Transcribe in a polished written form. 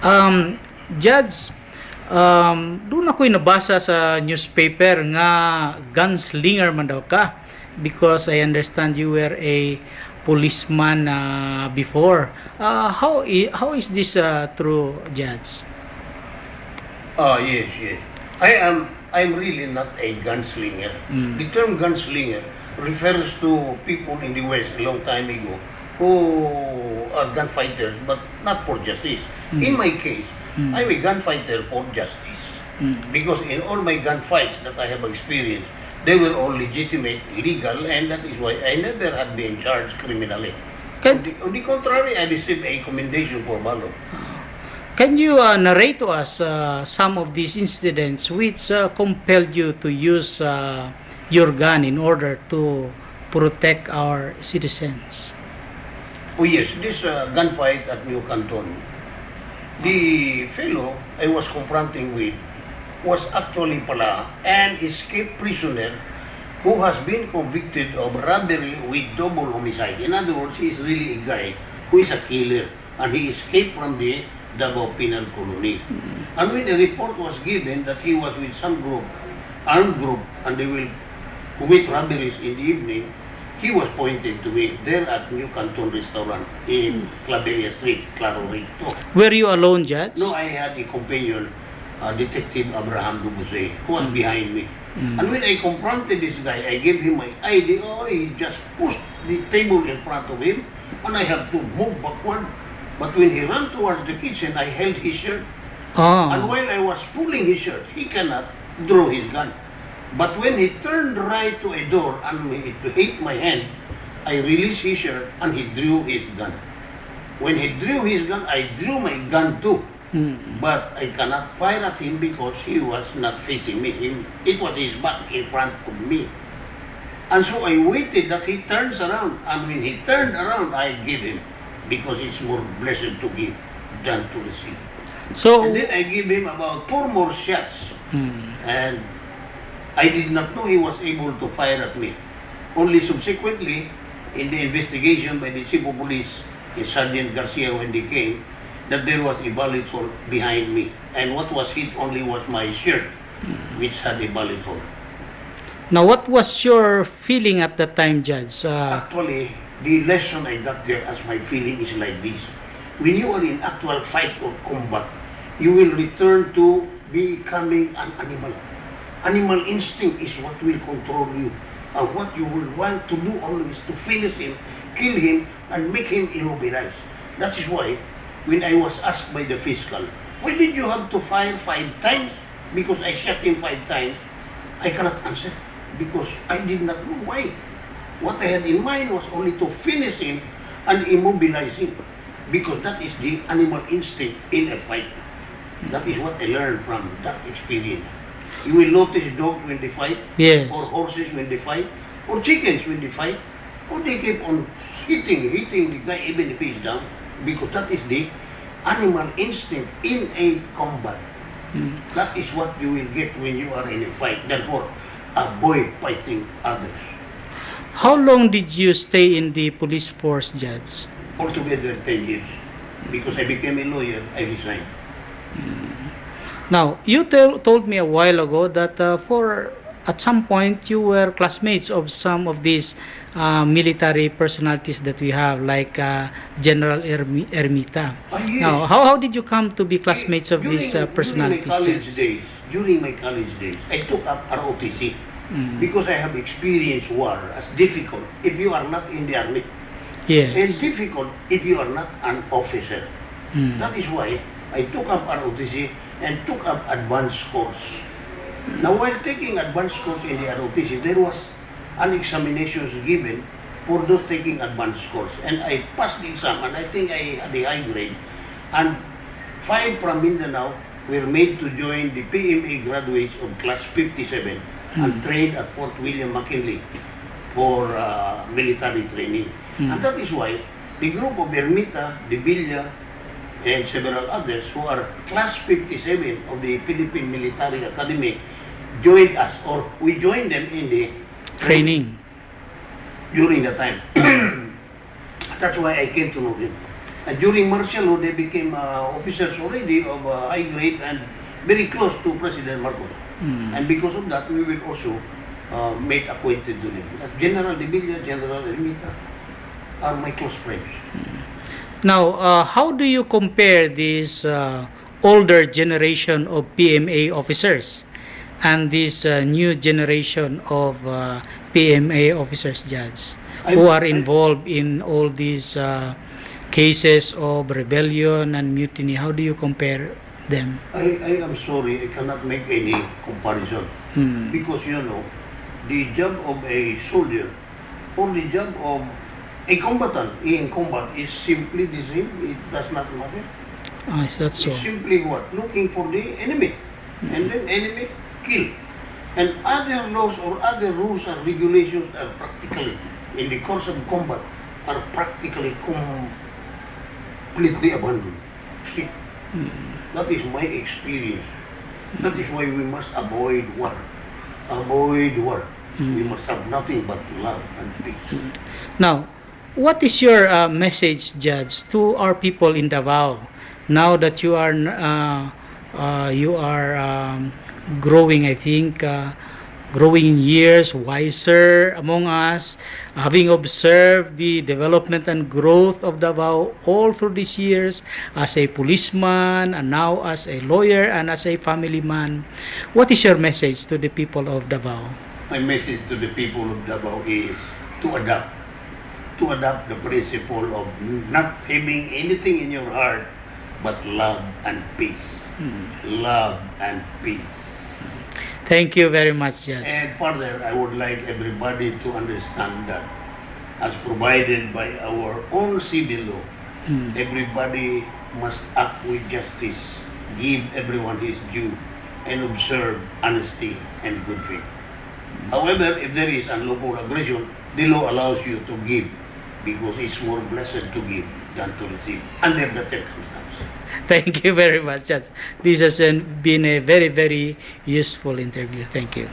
Um, Judge, doon ako'y nabasa sa newspaper nga gunslinger man daw ka because I understand you were a policeman before. How is this true, Judge? Yes, yes. I'm really not a gunslinger. Mm. The term gunslinger refers to people in the West a long time ago who are gunfighters, but not for justice. In my case, I'm a gunfighter for justice. Because in all my gunfights that I have experienced, they were all legitimate, legal, and that is why I never had been charged criminally. On the contrary, I received a commendation for valor. Can you narrate to us some of these incidents which compelled you to use your gun in order to protect our citizens? Oh yes, this gunfight at New Canton, the fellow I was confronting with was actually pala an escaped prisoner who has been convicted of robbery with double homicide. In other words, he is really a guy who is a killer and he escaped from the Davao Penal Colony. And when a report was given that he was with some group, armed group, and they will commit robberies in the evening, he was pointed to me there at New Canton Restaurant in Claveria Street, Claro Recto. Were you alone, Judge? No, I had a companion, Detective Abraham Dubuse, who was behind me. And when I confronted this guy, I gave him my ID. Oh, he just pushed the table in front of him, and I had to move backward. But when he ran towards the kitchen, I held his shirt. And while I was pulling his shirt, he cannot draw his gun. But when he turned right to a door and to hit my hand, I released his shirt and he drew his gun. When he drew his gun, I drew my gun too. But I cannot fire at him because he was not facing me. It was his back in front of me. And so I waited that he turns around. And when he turned around, I gave him. Because it's more blessed to give than to receive. So, And then I gave him about 4 more shots. And I did not know he was able to fire at me. Only subsequently, in the investigation by the Chief of Police, Sergeant Garcia, when they came, that there was a bullet hole behind me. And what was hit only was my shirt, which had a bullet hole. now what was your feeling at the time, Judge? Actually, the lesson I got there as my feeling is like this. When you are in actual fight or combat, you will return to becoming an animal. Animal instinct is what will control you. And what you will want to do always to finish him, kill him, and make him immobilized. That is why, when I was asked by the fiscal, why did you have to fire 5 times? Because I shot him 5 times. I cannot answer because I did not know why. What I had in mind was only to finish him and immobilize him because that is the animal instinct in a fight. That is what I learned from that experience. You will notice dogs when they fight, Yes. or horses when they fight, or chickens when they fight, or they keep on hitting the guy even if he's down because that is the animal instinct in a combat. That is what you will get when you are in a fight. Therefore, avoid fighting others. How long did you stay in the police force, Judge? Altogether 10 years. Because I became a lawyer, I resigned. Now, you told me a while ago that at some point you were classmates of some of these military personalities that we have, like General Ermita. Yes. Now, how did you come to be classmates of these personalities? During my college days, I took up ROTC because I have experienced war as difficult if you are not in the army, and Yes. difficult if you are not an officer. That is why I took up ROTC and took up advanced course. Now, while taking advanced course in the ROTC, there was an examination given for those taking advanced course, and I passed the exam, and I think I had a high grade. And 5 from Mindanao were made to join the PMA graduates of class 57 and trained at Fort William McKinley for military training. And that is why the group of Ermita, De Villa, and several others who are class 57 of the Philippine Military Academy joined us, or we joined them in the Training. during the time. That's why I came to know them. And during martial law, they became officers already of high grade and very close to President Marcos. And because of that, we will also made acquainted to them. General De Villa, General Ermita are my close friends. Now, how do you compare this older generation of PMA officers and this new generation of PMA officers, Judge, who are involved in all these cases of rebellion and mutiny? How do you compare them? I am sorry, I cannot make any comparison. Because the job of a soldier or the job of a combatant in combat is simply the same. It does not matter. Is that so? It's simply what? Looking for the enemy. And then enemy, kill. And other laws or other rules and regulations are practically, in the course of combat, are practically completely abandoned. See, that is my experience. That is why we must avoid war. Avoid war. We must have nothing but love and peace. Now, what is your message, Judge, to our people in Davao now that you are growing? I think growing in years, wiser among us, having observed the development and growth of Davao all through these years as a policeman and now as a lawyer and as a family man. What is your message to the people of Davao? My message to the people of Davao is to adapt the principle of not having anything in your heart but love and peace. Love and peace. Thank you very much, Judge. And further, I would like everybody to understand that as provided by our own civil law, everybody must act with justice, give everyone his due, and observe honesty and good faith. However, if there is unlawful aggression, the law allows you to give because it's more blessed to give than to receive under the circumstance. Thank you very much, Judge. This has been a very, very useful interview. Thank you.